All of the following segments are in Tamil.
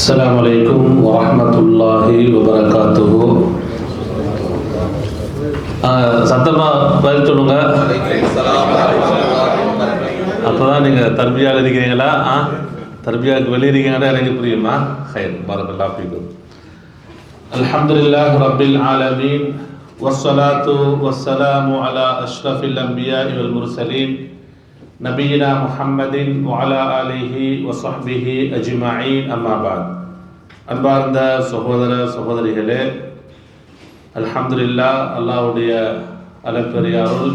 السلام عليكم ورحمة الله وبركاته. சத்தமா பதில் சொல்லுங்க. அப்போதான் நீங்கள் தர்பியாவில் இருக்கிறீங்களா? தர்பியாவுக்கு வெளியிருக்கீங்கன்னா எனக்கு புரியுமா? ஹைர் பரக்கல்லாஹு ஃபீக்கும். அல்ஹம்துலில்லாஹி ரப்பில் ஆலமீன் வஸ்ஸலாத்து வஸ்ஸலாமு அலா அஷ்ரஃபில் அன்பியாஇ வல் முர்சலீன் நபியினா முஹம்மதின் வஅலா ஆலிஹி வஸஹ்பிஹி அஜ்மஈன். அம்மா பஅத். அன்பார்ந்த சகோதர சகோதரிகளே, அல்ஹம்துலில்லாஹ், அல்லாஹ்வுடைய அளப்பெரியாருள்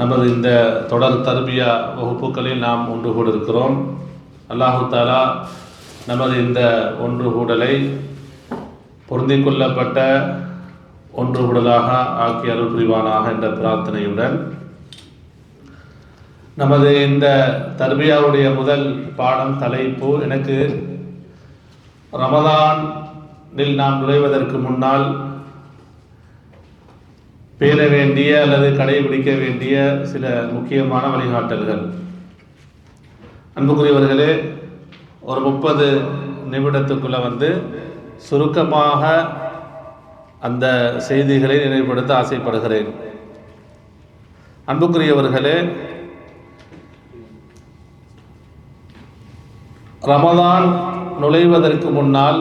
நமது இந்த தொடர் தர்பியா வகுப்புகளில் நாம் ஒன்று கூடியிருக்கிறோம். அல்லாஹு தஆலா நமது இந்த ஒன்று கூடலை பொருந்திக் கொள்ளப்பட்ட ஒன்று கூடலாக ஆக்கி அருள் புரிவானாக என்ற பிரார்த்தனையுடன் நமது இந்த தர்பியாவுடைய முதல் பாடம் தலைப்பு, எனக்கு ரமதானில் நாம் நுழைவதற்கு முன்னால் பேண வேண்டிய அல்லது கடைபிடிக்க வேண்டிய சில முக்கியமான வழிகாட்டல்கள். அன்புக்குரியவர்களே, ஒரு 30 நிமிடத்துக்குள்ள சுருக்கமாக அந்த செய்திகளை நினைவுபடுத்த ஆசைப்படுகிறேன். அன்புக்குரியவர்களே, ரமதான் நுழைவதற்கு முன்னால்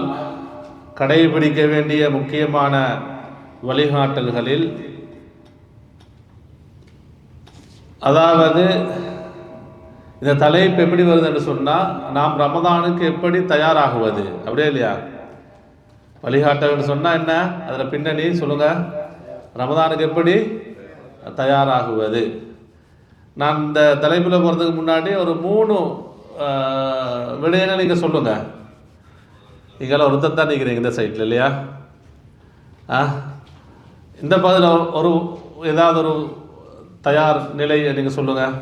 கடைபிடிக்க வேண்டிய முக்கியமான வழிகாட்டல்களில், அதாவது இந்த தலைப்பு எப்படி வருது என்று சொன்னால், நாம் ரமதானுக்கு எப்படி தயாராகுவது, அப்படியே இல்லையா? வழிகாட்டல் சொன்னால் என்ன, அதில் பின்னணி சொல்லுங்க. ரமதானுக்கு எப்படி தயாராகுவது. நான் இந்த தலைப்பில் போகிறதுக்கு முன்னாடி ஒரு 3 விடையில நீங்கள் சொல்லுங்கள். நீங்களாம் ஒருத்தர் தான் நிற்கிறீங்க இந்த சைட்டில் இல்லையா? இந்த பகுதியில் ஒரு ஏதாவது ஒரு தயார் நிலை நீங்கள் சொல்லுங்கள்.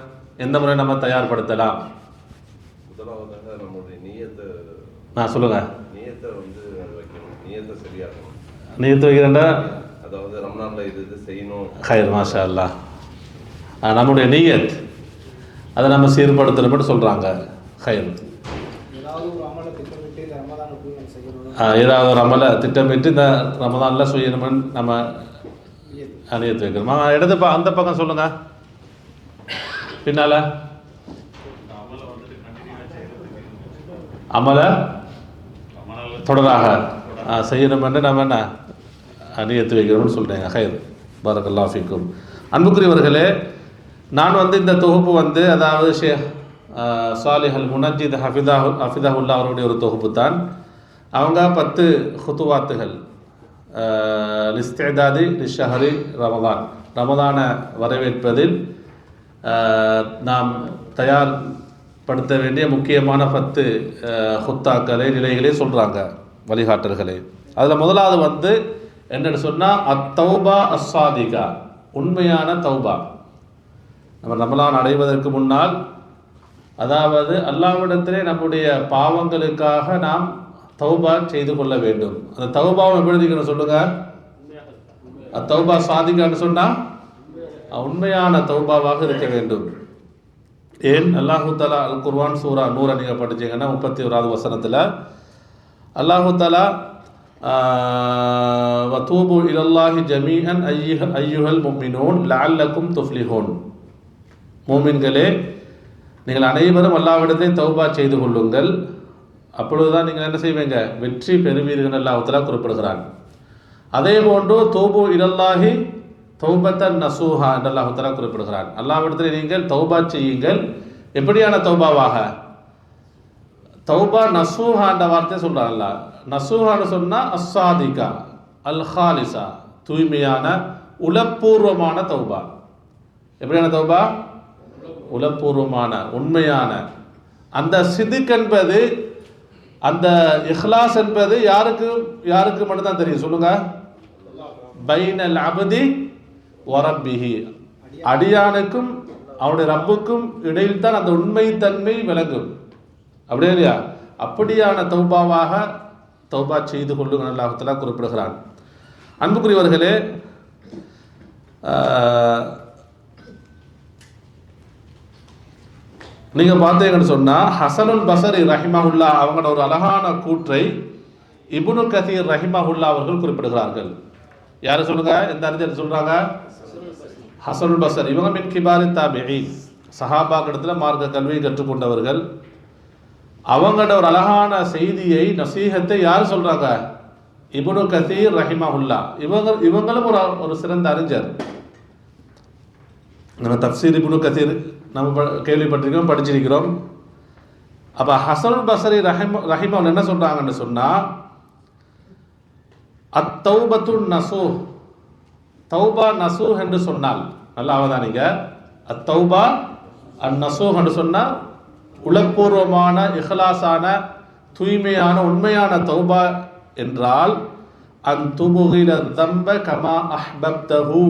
எந்த முறை நம்ம தயார்படுத்தலாம்? முதலாவதாக நம்முடைய நியத்தை சொல்லுங்கள். நியத்தை வைக்கணும். நியத்தை சரியாகணும். நியத்து வைக்கிறேன்டா, அதாவது ரம்லானில் இது செய்யணும். ஹைர், மாஷா அல்லாஹ். நம்முடைய நியத் அதை நம்ம சீர்படுத்தணும்னு சொல்கிறாங்க. ஹைர், ஏதாவது ஒரு அமலை திட்டமிட்டு இந்த ரமதானில் செய்யணும்னு நம்ம நியத்து வைக்கிறோம். இடது அந்த பக்கம் சொல்லுங்க. பின்னால அமலை தொடராக செய்யணும்னு நம்ம என்ன நியத்து வைக்கிறோம்னு சொல்கிறேங்க. ஹைர், பரக்கல்லாஹு ஃபீக்கும். அன்புக்குரியவர்களே, நான் இந்த தொகுப்பு அதாவது ஷேக் சாலிஹ் அல் முனஜ்ஜித் ஹஃபிதஹுல்லா அவருடைய ஒரு தொகுப்பு தான். அவங்க 10 ஹுத்துவாத்துகள் லிஸ்திதாதி லிஷஹரி ரமதான், ரமதானை வரவேற்பதில் நாம் தயார்படுத்த வேண்டிய முக்கியமான 10 ஹுத்தாக்களை, நிலைகளை சொல்கிறாங்க, வழிகாட்டல்களை. அதில் முதலாவது என்னென்னு சொன்னால், அத்தௌபா அஸ்ஸாதிகா, உண்மையான தௌபா. நம்ம ரமலான் அடைவதற்கு முன்னால், அதாவது அல்லாஹ்விடத்திலே நம்முடைய பாவங்களுக்காக நாம் தௌபா செய்து கொள்ள வேண்டும். அந்த தௌபாவை எப்படி சொல்லுங்க. தௌபா சாதிக்கான்னு சொன்னால் உண்மையான தௌபாவாக இருக்க வேண்டும். ஏன்? அல்லாஹு தஆலா அல் குர்ஆன் சூரா நூரை நீங்கள் படிச்சீங்கன்னா 31வது வசனத்தில் அல்லாஹு தஆலா வதூபு இலல்லாஹி ஜமீஅன் ஐயுஹல் முஃமினூன் லஅல்லக்கும் துஃப்லிஹூன், மூமின்களே, நீங்கள் அனைவரும் அல்லாஹ்விடத்தை தௌபா செய்து கொள்ளுங்கள், அப்பொழுதுதான் நீங்கள் என்ன செய்வீங்க, வெற்றி பெறுவீர்கள். அல்லாஹ் தஆலா குறிப்பிடுகிறான். அதே போன்று தூபு இலல்லாஹி தௌபத்தன் நசூஹா என்று அல்லாஹ் தஆலா குறிப்பிடுகிறான். அல்லாஹ்விடத்தில் நீங்கள் தௌபா செய்யுங்கள். எப்படியான தௌபாவாக? தௌபா நசூஹா என்ற வார்த்தையை சொல்கிறான் அல்லாஹ். நசூஹான்னு சொன்னால் அஸ்ஸாதிகா அல் ஹாலிசா, தூய்மையான உளப்பூர்வமான தௌபா. எப்படியான தௌபா? உளப்பூர்வமான, உண்மையான. அந்த சிதுக் என்பது, அந்த இஹ்லாஸ் என்பது யாருக்கு மட்டும்தான் தெரியும் சொல்லுங்க. பைனல் அப்தி வ ரப்பிஹி, அடியானுக்கும் அவனுடைய ரப்புக்கும் இடையில் தான் அந்த உண்மை தன்மை விளங்கும். அப்படியே இல்லையா? அப்படியான தௌபாவாக தௌபா செய்து கொள்ளுங்கள் அல்லாஹ் தஆலா குறிப்பிடுகிறான். அன்புக்குரியவர்களே, நீங்கள் பார்த்தீங்கன்னு சொன்னால் ஹசனுல் பஸரி ரஹிமஹுல்லா அவங்களோட ஒரு அழகான கூற்றை இப்னு கதீர் ரஹிமஹுல்லா அவர்கள் குறிப்பிடுகிறார்கள். யார் சொல்லுங்க, எந்த அறிஞர் சொல்றாங்க? ஹசனுல் பஸரி. இவங்க மின் கிபாரி தாபிஈன், சஹாபாக்கிடத்தில் மார்க்க கல்வியை கற்றுக்கொண்டவர்கள். அவங்களோட ஒரு அழகான செய்தியை, நசீகத்தை யார் சொல்றாங்க? இப்னு கதீர் ரஹிமஹுல்லா. இவங்களும் ஒரு சிறந்த அறிஞர். நம்ம தஃப்சீர் இப்னு கதீர் நம்ம கேள்விப்பட்டிருக்கிறோம், படிச்சிருக்கிறோம். அப்போ ஹசனுல் பஸரி ரஹிமஹுல்லா என்ன சொல்றாங்கன்னு சொன்னா, அத்தௌபத்து நசூ, தௌபா நசூ என்று சொன்னால், நல்லா அவதானிங்க, அத்தௌபா அந்நசூ என்று சொன்னால் உளப்பூர்வமான இஹ்லாஸான தூய்மையான உண்மையான தௌபா என்றால் அன்துபுகில தம்ப கமா அஹ்பப்தஹு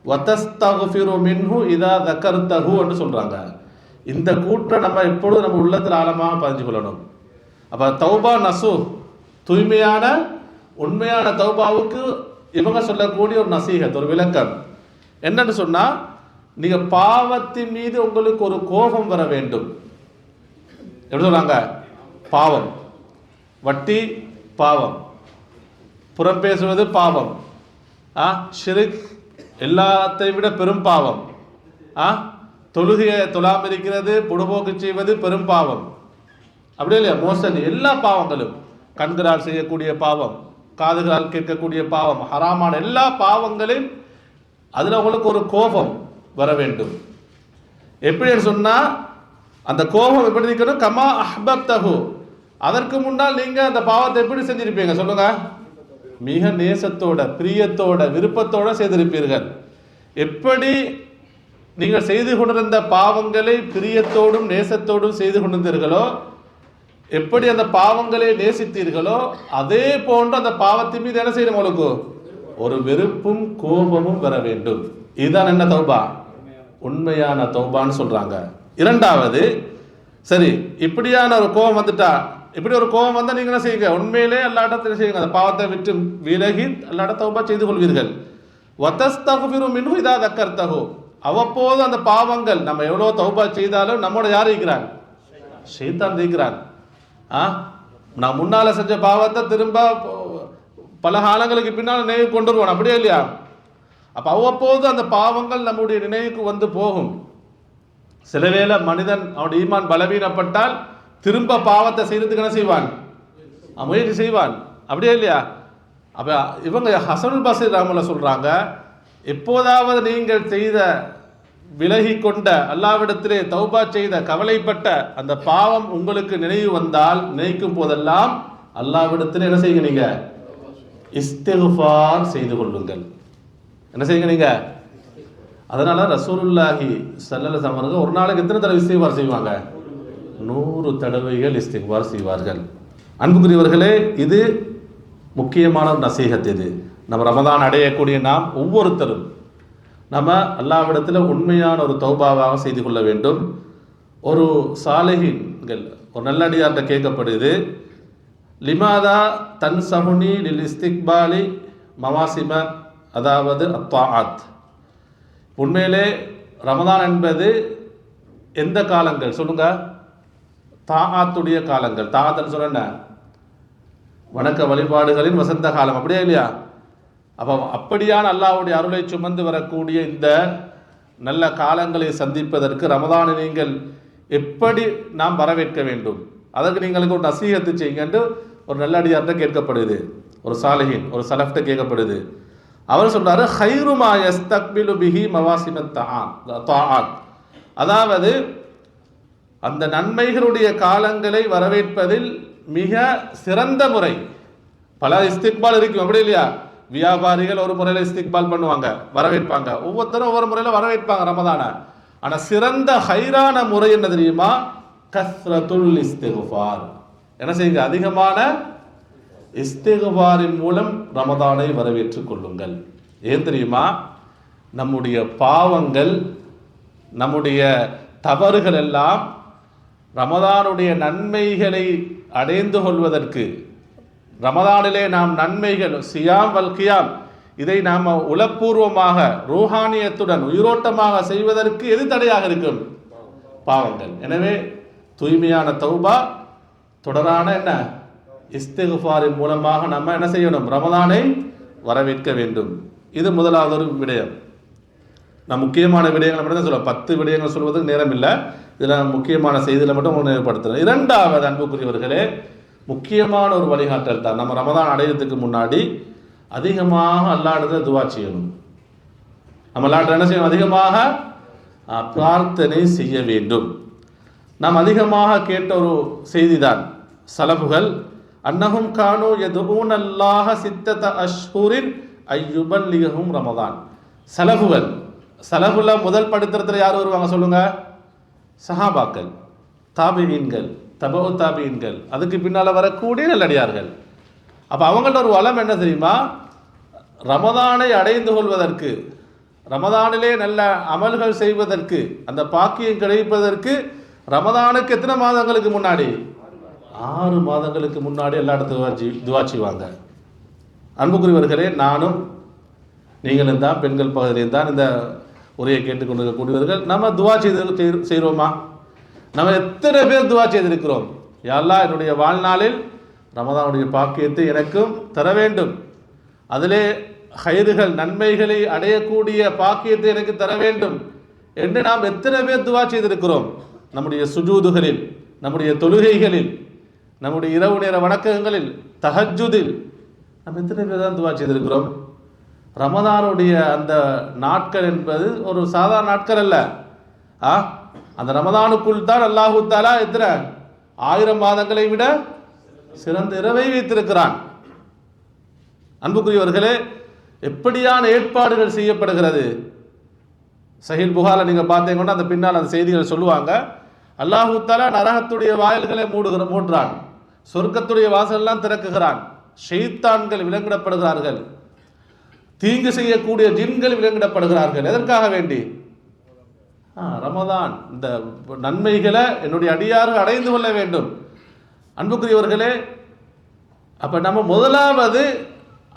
வதஸ்தக்ஃபிரு மின்ஹு இதா தகர்தஹு என்று சொல்றாங்க. இந்த கூற்றை நம்ம எப்பொழுதும் நம்ம உள்ளத்தில் ஆழமாக பதிஞ்சு கொள்ளணும். அப்போ தௌபா நசூ, தூய்மையான உண்மையான தௌபாவுக்கு இவங்க சொல்லக்கூடிய ஒரு நசீகத், ஒரு விளக்கம் என்னன்னு சொன்னா, நீங்க பாவத்தின் மீது உங்களுக்கு ஒரு கோபம் வர வேண்டும். எப்படி சொல்றாங்க? பாவம், வட்டி பாவம், புறம் பேசுவது பாவம், ஷிர்க் எல்லாத்தை விட பெரும் பாவம், தொழுகையை தொழாமல் இருக்கிறது, பொடுபோக்கு செய்வது பெரும் பாவம், அப்படியே இல்லையா? மோசடி, எல்லா பாவங்களும், கண்களால் செய்யக்கூடிய பாவம், காதுகளால் கேட்கக்கூடிய பாவம், ஹராமான எல்லா பாவங்களையும் அதில் உங்களுக்கு ஒரு கோபம் வர வேண்டும். எப்படின்னு சொன்னா, அந்த கோபம் எப்படி இருக்கணும்? கமா அஹ்பப்தஹு, அதற்கு முன்னால் நீங்க அந்த பாவத்தை எப்படி செஞ்சிருப்பீங்க சொல்லுங்க? மிக நேசத்தோட, பிரியத்தோட, விருப்பத்தோட செய்திருப்பீர்கள். எப்படி நீங்கள் செய்து கொண்டிருந்த பாவங்களை பிரியத்தோடும் நேசத்தோடும் செய்து கொண்டிருந்தீர்களோ, எப்படி அந்த பாவங்களை நேசித்தீர்களோ, அதே போன்று அந்த பாவத்தின் மீது என்ன செய்யணும்? உங்களுக்கு ஒரு வெறுப்பும் கோபமும் வர வேண்டும். இதுதான் என்ன தௌபா? உண்மையான தௌபான்னு சொல்றாங்க. இரண்டாவது, சரி, இப்படியான ஒரு கோபம் வந்துட்டா, இப்படி ஒரு கோபம் வந்தால் நீங்க என்ன செய்யுங்க? உண்மையிலே அல்லாஹ்விடத்தில் செய்யுங்க, அந்த பாவத்தை விட்டு விலகி அல்லாஹ்விட தௌபா செய்து கொள்வீர்கள். வதஸ்தக்ஃபிரு மின்ஹு இதா தக்கர்தஹு, அவ்வப்போது அந்த பாவங்கள், நம்ம எவ்வளோ தௌபா செய்தாலும் நம்மோட யார் இருக்கிறான்? ஷைத்தான் இருக்கிறான். நான் முன்னால செஞ்ச பாவத்தை திரும்ப பல காலங்களுக்கு பின்னால் நினைவு கொண்டு வருவான், அப்படியே இல்லையா? அப்ப அவ்வப்போது அந்த பாவங்கள் நம்முடைய நினைவுக்கு வந்து போகும். சில வேளை மனிதன் அவனுடைய ஈமான் பலவீனப்பட்டால் திரும்ப பாவத்தை செய்யறதுக்கு என்ன செய்வான்? முயற்சி செய்வான், அப்படியே இல்லையா? அப்ப இவங்க ஹசனுல் பஸரி ரஹ்மத்துல்லாஹி சொல்றாங்க, எப்போதாவது நீங்கள் செய்த விலகி கொண்ட, அல்லாஹ்விடத்திலே தௌபா செய்த, கவலைப்பட்ட அந்த பாவம் உங்களுக்கு நினைவு வந்தால், நினைக்கும் போதெல்லாம் அல்லாஹ்விடத்திலே என்ன செய்யுங்க? நீங்க இஸ்திக்ஃபார் செய்து கொள்ளுங்கள். என்ன செய்யுங்க நீங்க? அதனால ரசூலுல்லாஹி ஸல்லல்லாஹு அலைஹி வஸல்லம் ஒரு நாளைக்கு எத்தனை தடவை இஸ்திக்ஃபார் செய்வாங்க? 100 தடவைகள் இஸ்திக்ஃபார் செய்வார்கள். அன்புக்குரியவர்களே, இது முக்கியமான ஒரு நசீகத். இது நம்ம ரமதான் அடையக்கூடிய நாம் ஒவ்வொருத்தரும் நம்ம அல்லாஹ்விடத்தில் உண்மையான ஒரு தௌபாவாக செய்து கொள்ள வேண்டும். ஒரு சாலிஹீன்கள், ஒரு நல்லடியார்கிட்ட கேட்கப்படுது, லிமாதா தன் சஹுனி லில் இஸ்திக்பாலி மவாசிம, அதாவது அத்தாஆத். உண்மையிலே ரமதான் என்பது எந்த காலங்கள் சொல்லுங்க? தாஆத்துடைய காலங்கள். தாஆத்னு சொல்ல என்ன? வணக்க வழிபாடுகளின் வசந்த காலம், அப்படியே இல்லையா? அப்போ அப்படியான அல்லாஹ்வுடைய அருளை சுமந்து வரக்கூடிய இந்த நல்ல காலங்களை சந்திப்பதற்கு ரமதானை நீங்கள் எப்படி நாம் வரவேற்க வேண்டும், அதற்கு நீங்களுக்கு ஒரு நசீகத்து செய்யுங்க என்று ஒரு நல்லடியார்கிட்ட கேட்கப்படுது. ஒரு சாலிஹின், ஒரு சலஃப்ட்ட கேட்கப்படுது. அவர் சொல்றாரு, ஹைரு மா யஸ்தக்பிலு பிஹி மவாசிமத் தாஆத், அதாவது அந்த நன்மைகளுடைய காலங்களை வரவேற்பதில் மிக சிறந்த முறை. பல இஸ்திக்பால் இருக்கும், அப்படி இல்லையா? வியாபாரிகள் ஒரு முறையில் இஸ்திக்பால் பண்ணுவாங்க, வரவேற்பாங்க, ஒவ்வொருத்தரும் ஒவ்வொரு முறையில் வரவேற்பாங்க ரமதான. ஆனால் சிறந்த ஹைரான முறை என்ன தெரியுமா? கஸ்ரத்துல் இஸ்திக்ஃபார். என்ன செய்யுங்க? அதிகமான இஸ்திக்ஃபாரின் மூலம் ரமதானை வரவேற்றுக் கொள்ளுங்கள். ஏன் தெரியுமா? நம்முடைய பாவங்கள், நம்முடைய தவறுகள் எல்லாம் ரமதானுடைய நன்மைகளை அடைந்து கொள்வதற்கு, ரமதானிலே நாம் நன்மைகள் சியாம் வல் கியாம் இதை நாம் உளப்பூர்வமாக ரூஹானியத்துடன் உயிரோட்டமாக செய்வதற்கு எது தடையாக இருக்கும்? பாவங்கள். எனவே தூய்மையான தௌபா, தொடரான என்ன இஸ்திக்ஃபாரின் மூலமாக நம்ம என்ன செய்யணும், ரமதானை வரவேற்க வேண்டும். இது முதலாவது ஒரு விடயம். நான் முக்கியமான விடயங்களை மட்டும் தான் சொல்லுவேன், 10 விடயங்கள் சொல்வதற்கு நேரம் இல்லை. இதில் முக்கியமான செய்திகளை மட்டும் நினைவுபடுத்துகிறேன். இரண்டாவது அன்புக்குரியவர்களே, முக்கியமான ஒரு வழிகாட்டல் தான். நம்ம ரமதான் அடையிறதுக்கு முன்னாடி அதிகமாக அல்லாஹ்விடத்தில் துஆ செய்யணும். நம்ம அல்லாஹ்விட என்ன செய்யணும், அதிகமாக பிரார்த்தனை செய்ய வேண்டும். நாம் அதிகமாக கேட்ட ஒரு செய்தி தான் சலஃபுகள் அன்னஹும் கானு யதுஊன அல்லாஹ சித்தத அஷ்ஹுரின் அய்யுபல்லிகஹும் ரமதான். சலஃபுல முதல் படித்தரத்தில் யார் வருவாங்க சொல்லுங்க? சஹாபாக்கள், தாபிஈன்கள், தபஉ தாபிஈன்கள், அதுக்கு பின்னால் வரக்கூடிய நல்லடியார்கள். அப்போ அவங்கள்ட்ட ஒரு வளம் என்ன தெரியுமா, ரமதானை அடைந்து கொள்வதற்கு, ரமதானிலே நல்ல அமல்கள் செய்வதற்கு, அந்த பாக்கியம் கிடைப்பதற்கு ரமதானுக்கு எத்தனை மாதங்களுக்கு முன்னாடி? 6 மாதங்களுக்கு முன்னாடி எல்லா இடத்துக்கும் துஆ செய்வாங்க. அன்புக்குரியவர்களே, நானும் நீங்களும் தான், பெண்கள் பகுதியிலும் தான் இந்த உரையை கேட்டுக்கொண்டிருக்கக்கூடியவர்கள். நம்ம துஆ செய்கிறோமா? நம்ம எத்தனை பேர் துஆ செய்திருக்கிறோம்? யா அல்லாஹ், என்னுடைய வாழ்நாளில் ரமதானுடைய பாக்கியத்தை எனக்கும் தர வேண்டும், அதிலே ஹைறுகள் நன்மைகளை அடையக்கூடிய பாக்கியத்தை எனக்கு தர வேண்டும் என்று நாம் எத்தனை பேர் துஆ செய்திருக்கிறோம்? நம்முடைய சுஜூதுகளில், நம்முடைய தொழுகைகளில், நம்முடைய இரவு நேர வணக்கங்களில், தஹஜ்ஜுதில் நம்ம எத்தனை பேர் தான் துஆ செய்திருக்கிறோம்? ரமதானுடைய அந்த நாட்கள் என்பது ஒரு சாதாரண நாட்கள் அல்ல. அந்த ரமதானுக்குள் தான் அல்லாஹு தஆலா எத்தனை 1000 மாதங்களை விட சிறந்த இரவை வைத்திருக்கிறான். அன்புக்குரியவர்களே, எப்படியான ஏற்பாடுகள் செய்யப்படுகிறது? சஹீஹ் புகாரில் நீங்கள் பார்த்தீங்கன்னா அந்த பின்னால் அந்த செய்திகள் சொல்லுவாங்க. அல்லாஹு தஆலா நரகத்துடைய வாயில்களை மூடுறான், சொர்க்கத்துடைய வாசலெல்லாம் திறக்குகிறான், ஷைத்தான்கள் விலங்கிடப்படுகிறார்கள், தீங்கு செய்யக்கூடிய ஜின்கள் விலங்கிடப்படுகிறார்கள். எதற்காக வேண்டி? ரமதான் இந்த நன்மைகளை என்னுடைய அடியார்கள் அடைந்து கொள்ள வேண்டும். அன்புக்குரியவர்களே, அப்போ நம்ம முதலாவது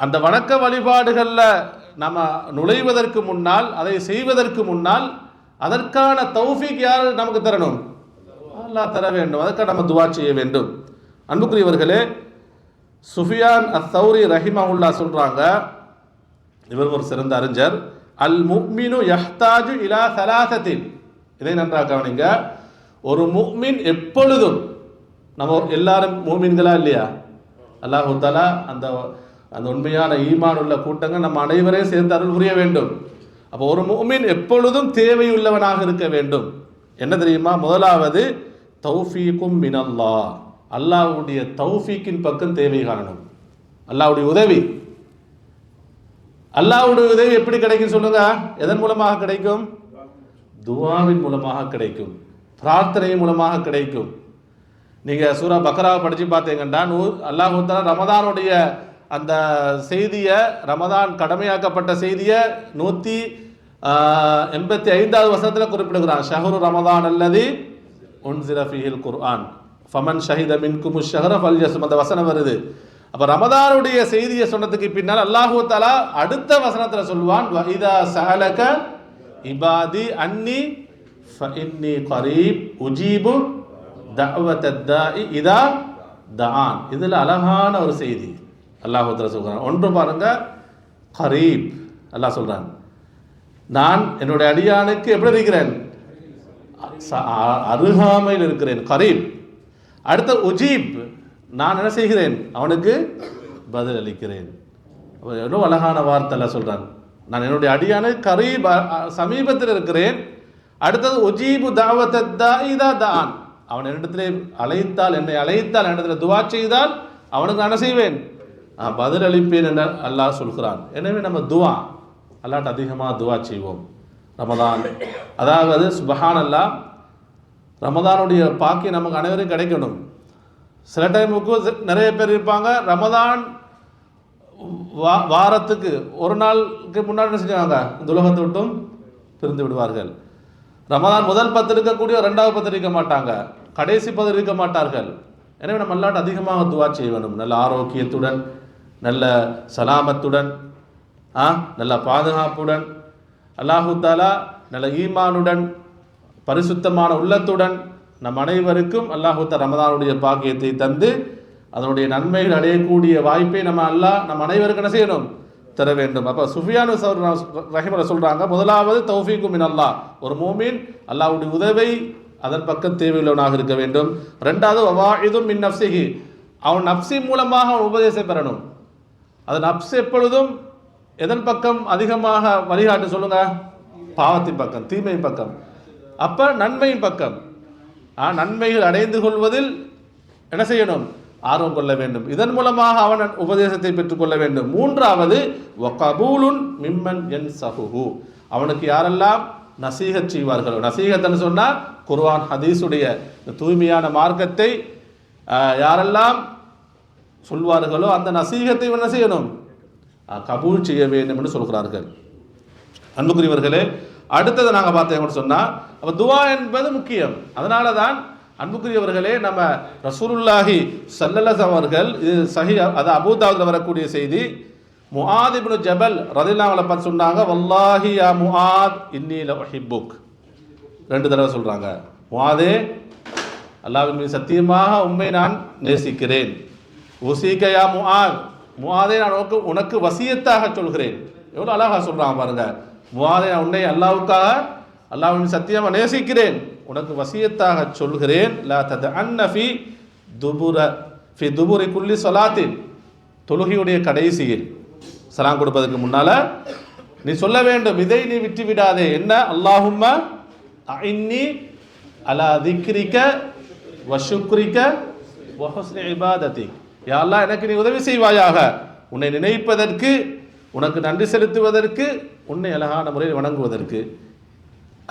அந்த வணக்க வழிபாடுகளில் நம்ம நுழைவதற்கு முன்னால், அதை செய்வதற்கு முன்னால் அதற்கான தௌஃபீக் யார் நமக்கு தரணும்? அல்லாஹ் தர வேண்டும். அதற்காக நம்ம துஆ செய்ய வேண்டும். அன்புக்குரியவர்களே, சுஃபியான் அத்-தௌரி ரஹிமஹுல்லாஹ் சொல்றாங்க, இவர் ஒரு சிறந்த அறிஞர், அல் முஃமினு யஹ்தாஜு இலா ஸலாஸத்தின். இதை நன்றாக கவனிங்க. ஒரு முஃமின் எப்பொழுதும், நம்ம எல்லாரும் முஃமின்களா இல்லையா? அல்லாஹ் தஆலா அந்த உண்மையான ஈமான் உள்ள கூட்டங்கள் நம்ம அனைவரையும் சேர்ந்து அருள் புரிய வேண்டும். அப்போ ஒரு முஃமின் எப்பொழுதும் தேவையுள்ளவனாக இருக்க வேண்டும். என்ன தெரியுமா? முதலாவது தௌஃபீக்கும் மினல்லாஹ், அல்லாஹ்வுடைய தௌஃபீக்கின் பக்கம் தேவை காணணும். அல்லாஹ்வுடைய உதவி, அல்லாஹ்வுடைய உதவி எப்படி கிடைக்கும் சொல்லுங்க? எதன் மூலமாக கிடைக்கும்? துஆவின் மூலமாக கிடைக்கும், பிரார்த்தனை மூலமாக கிடைக்கும். நீங்க சூரா பக்ராவை படிச்சு பார்த்தீங்கன்னா அல்லாஹ் தஆலா ரமதானுடைய அந்த செய்தியை, ரமதான் கடமையாக்கப்பட்ட செய்தியை 185வது வசனத்தில் குறிப்பிடுகிறான். ஷஹ்ரு ரமதான் அல்லதி உன்சில ஃபீஹில் குர்ஆன் ஃபமன் ஷஹித மின்கும் ஷஹ்ர ஃபல்யஸ்ம். அந்த வசனம் வருது. அப்போ ரமதானுடைய செய்தியை சொன்னதுக்கு பின்னால் அல்லாஹு தஆலா அடுத்த வசனத்தில் சொல்வான், வ இதா சஅலக இபாதி அன்னி ஃபஇன்னி கரீப் உஜீபு தஅவத்தத் தாஇ இதா தஆன். இதில் அழகான ஒரு செய்தி அல்லாஹ் தஆலா சொல்கிறான். ஒன்று பாருங்க, கரீப். அல்லாஹ் சொல்றான், நான் என்னுடைய அடியானுக்கு எப்படி இருக்கிறேன்? அருகாமையில் இருக்கிறேன், கரீப். அடுத்த உஜீப், நான் என்ன செய்கிறேன்? அவனுக்கு பதில் அளிக்கிறேன். எவ்வளோ அழகான வார்த்தை எல்லாம் சொல்றான். நான் என்னுடைய அடியானை கரீப், சமீபத்தில் இருக்கிறேன். அடுத்தது உஜீபு தஅவத்தத் தாஇ இதா தஆன், அவன் என்னிடத்திலே அழைத்தால், என்னை அழைத்தால், என்னிடத்தில் துஆ செய்தால் அவனுக்கு நான் என்ன செய்வேன்? பதில் அளிப்பேன் என்று அல்லாஹ் சொல்கிறான். எனவே நம்ம துஆ, அல்லாஹ்ட்ட அதிகமாக துஆ செய்வோம். ரமதான், அதாவது சுப்ஹானல்லாஹ், ரமதானுடைய பாக்கியம் நமக்கு அனைவரும் கிடைக்கணும். சில டைமுக்கு நிறைய பேர் இருப்பாங்க, ரமதான் வாரத்துக்கு ஒரு நாளுக்கு முன்னாடி என்ன செஞ்சாங்க? இந்த உலகத்தை விட்டும் பிரிந்து விடுவார்கள். ரமதான் முதல் 10 இருக்கக்கூடிய 2வது 10 இருக்க மாட்டாங்க, கடைசி 10 இருக்க மாட்டார்கள். எனவே நம்ம அல்லாஹ்ட்ட அதிகமாக துஆ செய்ய வேண்டும். நல்ல ஆரோக்கியத்துடன், நல்ல சலாமத்துடன், நல்ல பாதுகாப்புடன், அல்லாஹு தஆலா நல்ல ஈமானுடன், பரிசுத்தமான உள்ளத்துடன் நம் அனைவருக்கும் அல்லாஹ் ரமதானுடைய பாக்கியத்தை தந்து அதனுடைய நன்மைகள் அடையக்கூடிய வாய்ப்பை நம் அனைவருக்கும் என்ன செய்யணும், தர வேண்டும். அப்போ சுஃபியானு ரஹிமஹுல்லாஹ் சொல்றாங்க, முதலாவது தௌஃபீக்கு மின் அல்லாஹ், ஒரு மூமின் அல்லாஹ்வுடைய உதவி அதன் பக்கம் தேவையுள்ளவனாக இருக்க வேண்டும். ரெண்டாவது வவாஇதும் மின் நஃப்ஸிஹி, அவன் நப்சி மூலமாக அவன் உபதேசம் பெறணும். அது நப்ஸ் எப்பொழுதும் எதன் பக்கம் அதிகமாக வழிகாட்டு சொல்லுங்க, பாவத்தின் பக்கம், தீமையின் பக்கம். அப்ப நன்மையின் பக்கம், நன்மைகள் அடைந்து கொள்வதில் என்ன செய்யணும், ஆர்வம் கொள்ள வேண்டும். இதன் மூலமாக அவன் உபதேசத்தை பெற்றுக்கொள்ள வேண்டும். மூன்றாவது வகபூலுன் மிம்மன் யன்ஸஹுஹு, அவனுக்கு யாரெல்லாம் நசீஹத் செய்வார்களோ, நசீஹத்னு சொன்னா குர்ஆன் ஹதீஸுடைய தூய்மையான மார்க்கத்தை யாரெல்லாம் சொல்வார்களோ அந்த நசீஹத்தை என்ன செய்யணும், கபூல் செய்ய வேண்டும் என்று சொல்கிறார்கள். அன்புக்குரியவர்களே, அடுத்தது நாங்கள் பார்த்தோம் சொன்னால், அப்போ துவா என்பது முக்கியம். அதனால தான் அன்புக்குரியவர்களே, நம்ம ரசூலுல்லாஹி ஸல்லல்லாஹு அவர்கள், இது சஹீஹ், அது அபூ தாவூத்ல வரக்கூடிய செய்தி, முஆத் இப்னு ஜபல் ரலியல்லாஹு அன்ஹு பார்த்து சொன்னாங்க, வல்லாஹி யா முஆத் இன்னி லஉஹிப்புக், 2 தடவை சொல்றாங்க. முஆதே, அல்லாஹ்வின் மீது சத்தியமாக உம்மை நான் நேசிக்கிறேன். உசீக யா முஆத், முஆதே நான் உனக்கு வசியத்தாக சொல்கிறேன். எவ்வளோ அழகா சொல்றாங்க பாருங்க. முஆதே, நான் உன்னை அல்லாஹ்வுக்காக, அல்லாஹ்வின் சத்தியமாக நேசிக்கிறேன், உனக்கு வசியத்தாக சொல்கிறேன். லா ததஅன்ன ஃபி துபுரி குல்லி ஸலாத்தின், தொழுகையுடைய கடைசியில் சலாம் கொடுப்பதற்கு முன்னால நீ சொல்ல வேண்டும், இதை நீ விட்டு விடாதே. என்ன, அல்லாஹும்ம அஇன்னி அலா திக்ரிக வ ஷுக்ரிக வ ஹுஸ்னி இபாதத்திக், யா அல்லாஹ் எனக்கு நீ உதவி செய்வாயாக, உன்னை நினைப்பதற்கு, உனக்கு நன்றி செலுத்துவதற்கு, உன்னை அழகான முறையில் வணங்குவதற்கு.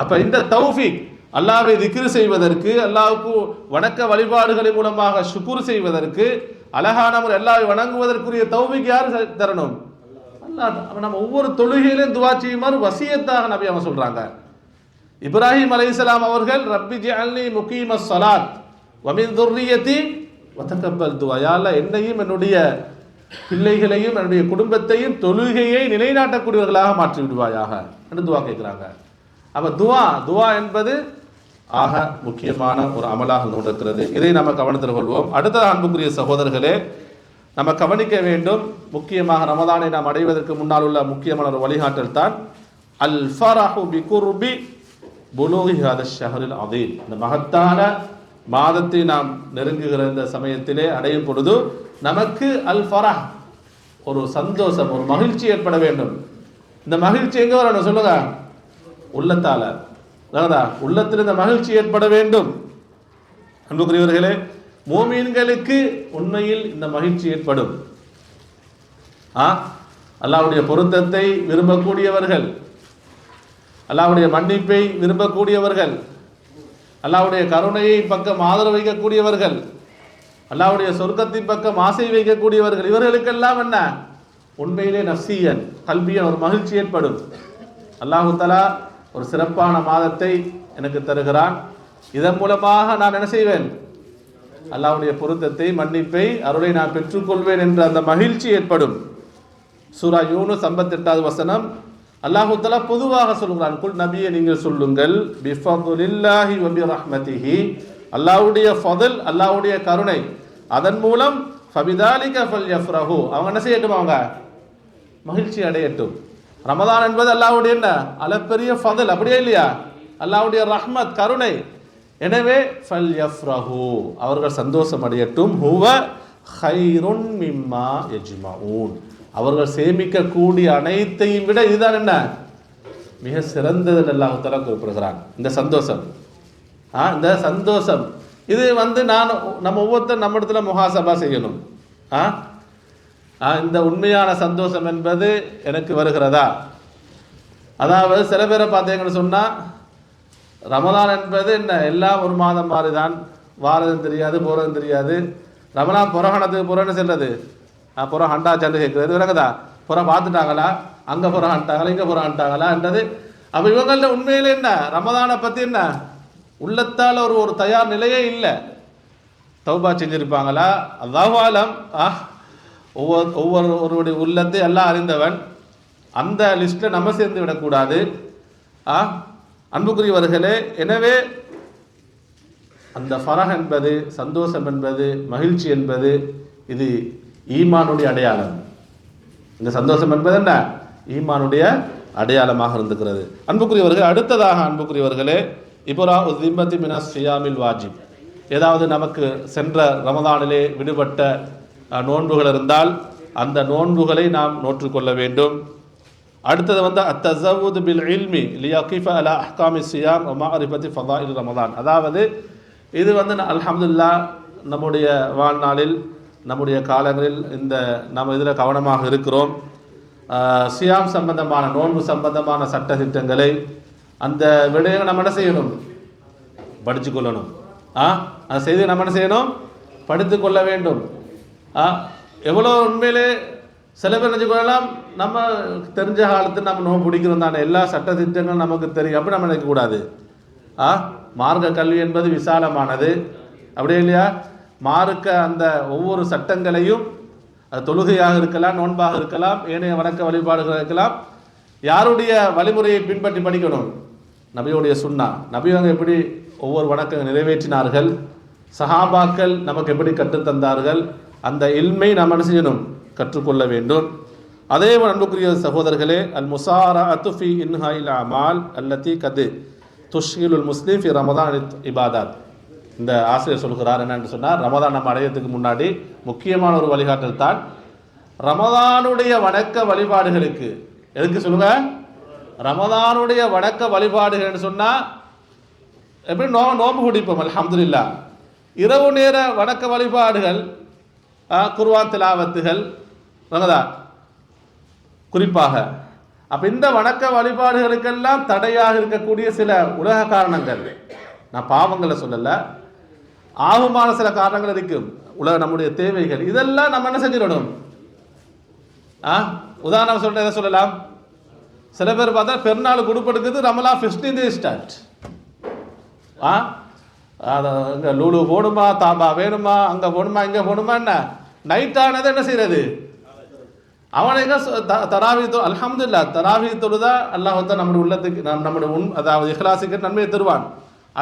அப்ப இந்த தௌஃபீக், அல்லாஹ்வை திக்ரு செய்வதற்கு, அல்லாஹ்வுக்கு வணக்க வழிபாடுகளின் மூலமாக ஷுக்ர் செய்வதற்கு, அழகான முறை அல்லாஹ்வை வணங்குவதற்குரிய தௌஃபீக் யார் தரணும், அல்லாஹ். நம்ம ஒவ்வொரு தொழுகையிலும் துஆ செய்யுமாறு வசியத்தாக நபி அவங்க சொல்றாங்க. இப்ராஹிம் அலைஹிஸ்ஸலாம் அவர்கள், ரப்பி ஜஅல்னி முகீமஸ் ஸலாத் வ மின் துர்ரிய்யதி வ தகப்பல் துஆ, யா அல்லாஹ் என்னையும் என்னுடைய பிள்ளைகளையும் என்னுடைய குடும்பத்தையும் தொழுகையை நிலைநாட்டக்கூடியவர்களாக மாற்றி விடுவாயாக என்று துஆ கேட்கிறாங்க. அப்ப துஆ என்பது ஆக முக்கியமான ஒரு அமலாக இருக்கிறது. இதை நம்ம கவனத்தில் கொள்வோம். அடுத்த அன்புக்குரிய சகோதரர்களே, நம்ம கவனிக்க வேண்டும், முக்கியமாக ரமதானை நாம் அடைவதற்கு முன்னால் உள்ள முக்கியமான ஒரு வழிகாட்டல் தான் அல் ஃபரஹு பி குர்பி புலூகி ஹாதா ஷஹரில் அதீம், இந்த மகத்தான மாதத்தை நாம் நெருங்குகிற இந்த சமயத்திலே அடையும் பொழுது நமக்கு அல் ஃபரஹ், ஒரு சந்தோஷம், ஒரு மகிழ்ச்சி ஏற்பட வேண்டும். இந்த மகிழ்ச்சி எங்க வரணும் சொல்லுங்க, உள்ளத்தால, உள்ளத்தில் இந்த மகிழ்ச்சி ஏற்பட வேண்டும். அன்புக்குரியவர்களே, மூமீன்களுக்கு உண்மையில் இந்த மகிழ்ச்சி ஏற்படும். அல்லாஹ்வுடைய பொருத்தத்தை விரும்பக்கூடியவர்கள், அல்லாஹ்வுடைய மன்னிப்பை விரும்பக்கூடியவர்கள், அல்லாஹ்வுடைய கருணையை பக்கம் ஆதரவு வைக்கக்கூடியவர்கள், அல்லாஹ்வுடைய சொர்க்கத்தின் பக்கம் ஆசை வைக்கக்கூடியவர்கள், இவர்களுக்கெல்லாம் என்ன, உண்மையிலே நஃப்சியன், கல்பியன் ஒரு மகிழ்ச்சி ஏற்படும். அல்லாஹு தஆலா ஒரு சிறப்பான மாதத்தை எனக்கு தருகிறான், இதன் மூலமாக நான் என்ன செய்வேன், அல்லாஹ்வுடைய பொருத்தத்தை, மன்னிப்பை, அருளை நான் பெற்றுக்கொள்வேன் என்ற அந்த மகிழ்ச்சி ஏற்படும். சூரா யூனுஸ் 58வது வசனம், அல்லாஹு தஆலா பொதுவாக சொல்கிறான், குல் நபியே நீங்கள் சொல்லுங்கள், பிஃபதுலில்லாஹி வ பிரஹ்மதிஹி, அல்லாஹ்வுடைய ஃபضல், அல்லாஹ்வுடைய கருணை, அதன் மூலம் ஃபபிதாலிக ஃபல்யஃப்ரஹு, அவங்க என்ன செய்யட்டும், அவங்க மகிழ்ச்சி அடையட்டும். ரமதான் என்பது அல்லாஹ்வுடைய என்ன அளப்பெரிய ஃபضல், அப்படியே இல்லையா, அல்லாஹ்வுடைய ரஹ்மத், கருணை. எனவே ஃபல்யஃப்ரஹு, அவர்கள் சந்தோஷம் அடையட்டும். ஹுவ கைருன் மிம்மா யஜ்மஊன், அவர்கள் சேமிக்கக்கூடிய அனைத்தையும் விட இதுதான் என்ன, மிக சிறந்தது அல்லாஹ் தஆலா குறிப்பிடுகிறான். இந்த சந்தோஷம், இந்த சந்தோஷம் இது நம்ம ஒவ்வொருத்தரும் நம்ம இடத்துல முஹாசபா செய்யணும். இந்த உண்மையான சந்தோஷம் என்பது எனக்கு வருகிறதா? அதாவது சில பேரை பார்த்தீங்கன்னு சொன்னால், ரமலான் என்பது என்ன, எல்லாம் ஒரு மாதம் மாதிரி தான், வாரதும் தெரியாது போகிறதும் தெரியாது. ரமலான் புறகணத்துக்கு புறன்னு செல்றது, புறம் ஹண்டா சண்டு கேட்குறது, விளக்குதா, புறம் பார்த்துட்டாங்களா, அங்கே புறம் ஹண்டாங்களா, இங்கே புறம் ஹண்டாங்களான்றது. அப்போ இவங்கள உண்மையில என்ன, ரமதானை பற்றி என்ன உள்ளத்தால் ஒரு தயார் நிலையே இல்லை. தௌபா செஞ்சிருப்பாங்களா, அல்லாஹு ஆலம். ஒவ்வொருவருடைய உள்ளத்தை எல்லாம் அறிந்தவன், அந்த லிஸ்ட்டில் நம்ம சேர்ந்து விடக்கூடாது. அன்புக்குரியவர்களே, எனவே அந்த ஃபரஹ் என்பது, சந்தோஷம் என்பது, மகிழ்ச்சி என்பது இது ஈமானுடைய அடையாளம். இந்த சந்தோஷம் என்பது என்ன? ஈமானுடைய அடையாளமாக இருந்துக்கிறது. அன்புக்குரியவர்கள், அடுத்ததாக அன்புக்குரியவர்களே, இப்ரா உஸ்திம்மத்தி மினஸ் ஸியாமில் வாஜிப், ஏதாவது நமக்கு சென்ற ரமதானிலே விடுபட்ட நோன்புகள் இருந்தால் அந்த நோன்புகளை நாம் நோற்றுக்கொள்ள வேண்டும். அடுத்தது அத்தஸவுது பில் இல்மி லியகிஃப அலா அஹ்காமி ஸியாம் வ மஅரிஃபத்தி ஃபதாயில் ரமதான். அதாவது இது அல்ஹம்துலில்லாஹ் நம்முடைய வாழ்நாளில், நம்முடைய காலங்களில் நம்ம இதில் கவனமாக இருக்கிறோம். சியாம் சம்பந்தமான, நோன்பு சம்பந்தமான சட்ட திட்டங்களை, அந்த விடயங்களை நம்ம என்ன செய்யணும்? படித்து கொள்ளணும். அந்த செய்தியை நம்ம என்ன செய்யணும்? படித்து கொள்ள வேண்டும். எவ்வளோ உண்மையிலே சில பேர் நினச்சி கொள்ளலாம், நம்ம தெரிஞ்ச காலத்தில் நம்ம நோன்பு பிடிக்கிறோம் தானே, எல்லா சட்ட திட்டங்களும் நமக்கு தெரியும், அப்படி நம்ம நினைக்கக்கூடாது. மார்க்க கல்வி என்பது விசாலமானது, அப்படியே இல்லையா? மார்க்க அந்த ஒவ்வொரு சட்டங்களையும், அது தொழுகையாக இருக்கலாம், நோன்பாக இருக்கலாம், ஏனைய வணக்க வழிபாடுகள் இருக்கலாம், யாருடைய வழிமுறையை பின்பற்றி படிக்கணும்? நபியுடைய சுன்னா. நபியவங்க எப்படி ஒவ்வொரு வணக்கங்களை நிறைவேற்றினார்கள், சஹாபாக்கள் நமக்கு எப்படி கற்றுத்தந்தார்கள், அந்த இல்மை நாம் என்ன செய்யணும்? கற்றுக்கொள்ள வேண்டும். அதே அன்புக்குரிய சகோதரர்களே, அல் முசாரஅத்து ஃபீ இன்ஹாயில் அமால் அல்லதி கது துஷ்கிலுல் முஸ்லிம் ஃபி ரமதான் இபாதாத். இந்த ஆசிரியர் சொல்கிறார் என்னன்னு சொன்னார், ரமதான் நம்ம அடையத்துக்கு முன்னாடி முக்கியமான ஒரு வழிகாட்டல் தான் ரமதானுடைய வணக்க வழிபாடுகளுக்கு. எதுக்கு சொல்லுங்க? ரமதானுடைய வணக்க வழிபாடுகள்னு சொன்னால் எப்படி நோன்பு பிடிப்போம், அல்ஹம்துலில்லாஹ். இரவு நேர வணக்க வழிபாடுகள், குர்ஆன் திலாவத்துகள் குறிப்பாக. அப்போ இந்த வணக்க வழிபாடுகளுக்கெல்லாம் தடையாக இருக்கக்கூடிய சில உலக காரணங்கள், நான் பாவங்களை சொல்லலை, ஆகுமான சில காரணங்கள் இருக்கும், உலக நம்முடைய தேவைகள், இதெல்லாம் நம்ம என்ன செஞ்சிடணும்? உதாரணம் சொல்லிட்டு எதை சொல்லலாம்? சில பேர் பார்த்தா பெருநாள் குடுப்படுக்குது, ரமலா 15 ஸ்டார்ட். இங்கே லூலு போகணுமா, தாபா வேணுமா, அங்கே போகணுமா, இங்கே போகணுமா, என்ன நைட் ஆனது என்ன செய்யறது? அவனுக்கு தராவி அல்ஹம்துலில்லாஹ், தராவி தொழுதா அல்லாஹ் நம்முடைய உள்ளத்துக்கு, நம்முடைய அதாவது இஹ்லாஸுக்கு நன்மையை தருவான்.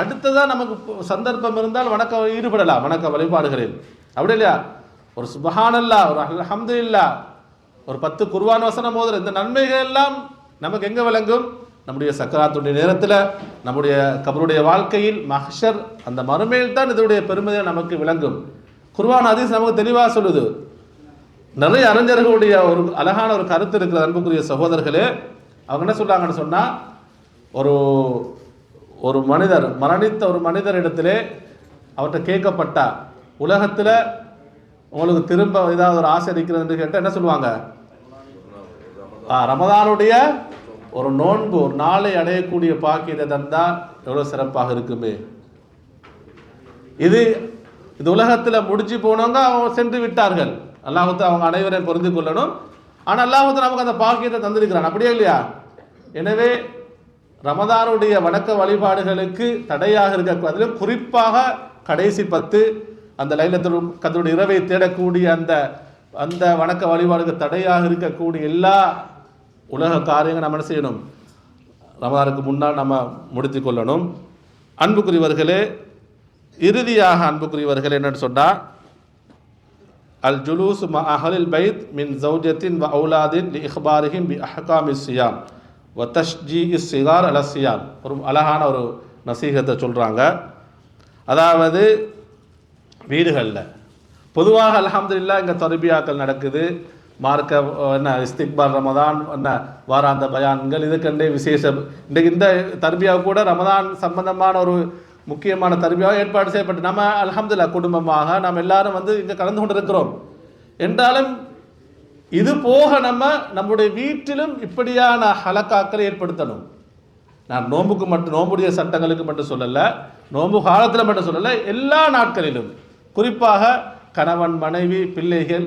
அடுத்ததான் நமக்கு சந்தர்ப்பம் இருந்தால் ஈடுபடலாம் வணக்க வழிபாடுகளில், அப்படி இல்லையா? ஒரு சுப்ஹானல்லாஹ், ஒரு அல்ஹம்துலில்லாஹ், ஒரு 10 குர்ஆன் வசனம் ஓதுற இந்த நன்மைகள் எல்லாம் நமக்கு எங்கே விளங்கும்? நம்முடைய சக்கராத்துடைய நேரத்தில், நம்முடைய கபருடைய வாழ்க்கையில், மஹ்ஷர் அந்த மறுமையில் தான் இதனுடைய பெருமையை நமக்கு விளங்கும். குர்ஆன் ஹதீஸ் நமக்கு தெளிவாக சொல்லுது. நிறைய அறிஞர்களுடைய ஒரு அழகான ஒரு கருத்து இருக்கிற அன்புக்குரிய சகோதரர்களே, அவங்க என்ன சொல்றாங்கன்னு சொன்னால், ஒரு மனிதர், மரணித்த ஒரு மனிதர் இடத்திலே அவர்கிட்ட கேட்கப்பட்டா, உலகத்தில் உங்களுக்கு திரும்ப ஏதாவது ஒரு ஆசை இருக்கிறது என்று கேட்டால் என்ன சொல்லுவாங்க? ரமதானுடைய ஒரு நோன்பு, ஒரு நாளை அடையக்கூடிய பாக்கியத்தை தந்தால் எவ்வளோ சிறப்பாக இருக்குமே. இது உலகத்தில் முடிச்சு போனவங்க அவங்க சென்று விட்டார்கள், அல்லாஹ்வுக்கு அவங்க அனைவரையும் பொருந்து கொள்ளணும். ஆனால் அல்லாஹ்வுக்கு நமக்கு அந்த பாக்கியத்தை தந்திருக்கிறான், அப்படியே இல்லையா? எனவே ரமதானுடைய வணக்க வழிபாடுகளுக்கு தடையாக இருக்க, அதிலும் குறிப்பாக கடைசி 10 அந்த லைலத்துல் கத்ருடைய இரவை தேடக்கூடிய அந்த வணக்க வழிபாடுக்கு தடையாக இருக்கக்கூடிய எல்லா உலக காரியங்கள் நம்ம என்ன செய்யணும்? ரமதானுக்கு முன்னால் நம்ம முடித்து கொள்ளணும். அன்புக்குரியவர்களே, இறுதியாக அன்புக்குரியவர்களே என்னன்னு சொன்னால், அல் ஜுலூஸ் ம அஹ்லில் பைத் மின் ஜௌஜத்தின் வ அவுலாதின் லி இஹ்பாரிஹிம் பி அஹ்காமி ஸியாம் வ தஷ்ஜீஇ ஸிகார் அல ஸியாம். ஒரு அழகான ஒரு நசீகத்தை சொல்கிறாங்க. அதாவது வீடுகளில் பொதுவாக அல்ஹம்துலில்லாஹ் இங்கே தர்பியாக்கள் நடக்குது, மார்க்க என்ன இஸ்திக்பார் ரமதான், என்ன வாராந்த பயான்கள், இதுக்கண்டே விசேஷம். இன்றைக்கு இந்த தர்பியா கூட ரமதான் சம்பந்தமான ஒரு முக்கியமான தர்பியாக ஏற்பாடு செய்யப்பட்டு நம்ம அல்ஹம்துலில்லாஹ் குடும்பமாக நாம் எல்லாரும் இங்கே கலந்து கொண்டு இருக்கிறோம். என்றாலும் இது போக நம்முடைய வீட்டிலும் இப்படியான ஹலக்காக்களை ஏற்படுத்தணும். நான் நோம்புடைய சட்டங்களுக்கு மட்டும் சொல்லலை, நோம்பு காலத்தில் மட்டும் சொல்லலை, எல்லா நாட்களிலும், குறிப்பாக கணவன் மனைவி பிள்ளைகள்,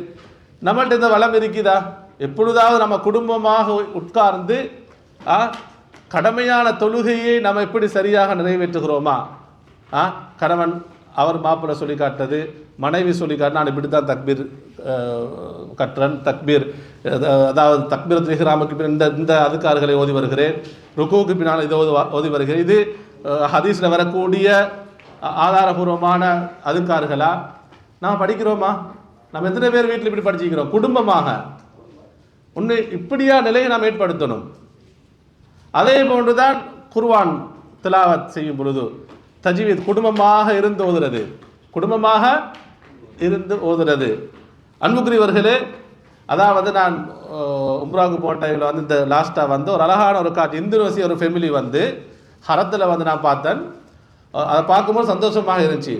நம்மள்ட்ட இந்த வளம் இருக்குதா? எப்பொழுதாவது நம்ம குடும்பமாக உட்கார்ந்து கடமையான தொழுகையை நம்ம எப்படி சரியாக நிறைவேற்றுகிறோமா? கணவன் அவர் மாப்பிள்ளை சொல்லி காட்டது, மனைவி சொல்லி காட்டு, நான் இப்படி தான் தக்பீர் கற்றன் தக்பீர், அதாவது தக்பீரத்துல் இஹ்ராமுக்கு பின் இந்த அதுக்கார்களை ஓதி வருகிறேன், ருக்குவுக்கு பின்னால் இதை ஓதி வருகிறேன். இது ஹதீஸில் வரக்கூடிய ஆதாரபூர்வமான அதுக்கார்களா? நாம் படிக்கிறோமா? நம்ம எத்தனை பேர் வீட்டில் இப்படி படிச்சுக்கிறோம் குடும்பமாக? ஒன்று இப்படியா நிலையை நாம் ஏற்படுத்தணும். அதே போன்றுதான் குர்ஆன் திலாவத் செய்யும் பொழுது தஜ்வீத் குடும்பமாக இருந்து ஓதுறது, குடும்பமாக இருந்து ஓதுறது. அன்புக்குரியவர்களே, அதாவது நான் உம்ராவுக்கு போன டைமில் வந்து இந்த லாஸ்ட்டாக வந்து ஒரு அழகான ஒரு காட்சி, இந்தோனேசிய ஒரு ஃபேமிலி வந்து ஹரத்தில் வந்து நான் பார்த்தேன். அதை பார்க்கும்போது சந்தோஷமாக இருந்துச்சு.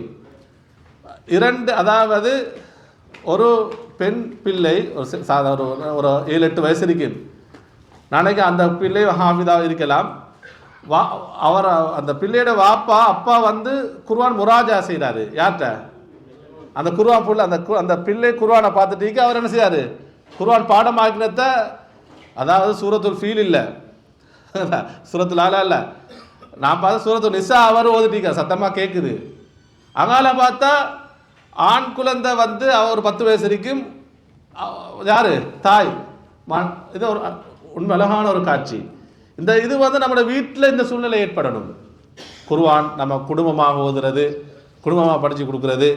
அதாவது ஒரு பெண் பிள்ளை ஒரு ஒரு 7-8 வயசு இருக்கு. நாளைக்கு அந்த பிள்ளை ஹாஃபிதாக இருக்கலாம். அவர் அந்த பிள்ளையோட அப்பா வந்து குர்ஆன் முராஜா செய்கிறாரு. யார்கிட்ட? அந்த குர்ஆன் புள்ள அந்த பிள்ளை குர்ஆனை பார்த்துட்டு அவர் என்ன செய்யாரு? குர்ஆன் பாடமாக்கினத, அதாவது சூரத்துல் ஃபீல் இல்லை, சூரத்துல் ஆலா இல்லை, நான் பார்த்த சூரத்துல் நிசா அவர் ஓதிட்டீங்க, சத்தமாக கேட்குது. அங்கால பார்த்தா ஆண் குழந்தை வந்து அவர் 10 வயசு இருக்கும். யாரு? தாய். இது ஒரு உண்மை அழகான ஒரு காட்சி. இது வந்து நம்மளோட வீட்டில் இந்த சூழ்நிலை ஏற்படணும். குர்ஆன் நம்ம குடும்பமாக ஓதுறது, குடும்பமாக படித்து கொடுக்குறது,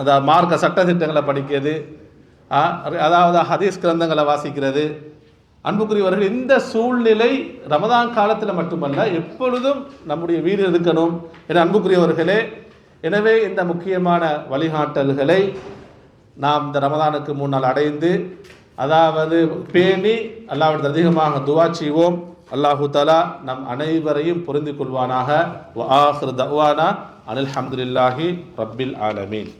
அதாவது மார்க்க சட்ட திட்டங்களை படிக்கிறது, அதாவது ஹதீஸ் கிரந்தங்களை வாசிக்கிறது. அன்புக்குரியவர்கள், இந்த சூழ்நிலை ரமதான் காலத்தில் மட்டுமல்ல, எப்பொழுதும் நம்முடைய வீடு இருக்கணும் என அன்புக்குரியவர்களே. எனவே இந்த முக்கியமான வழிகாட்டல்களை நாம் இந்த ரமதானுக்கு முன்னால் அடைந்து, அதாவது பேணி அல்லாஹ்விடத்தில் அதிகமாக துஆ செய்வோம். அல்லாஹு தஆலா நம் அனைவரையும் புரிந்து கொள்வானாக. வ ஆகிரு தஅவானா அனில் ஹம்துலில்லாஹி ரப்பில் ஆலமீன்.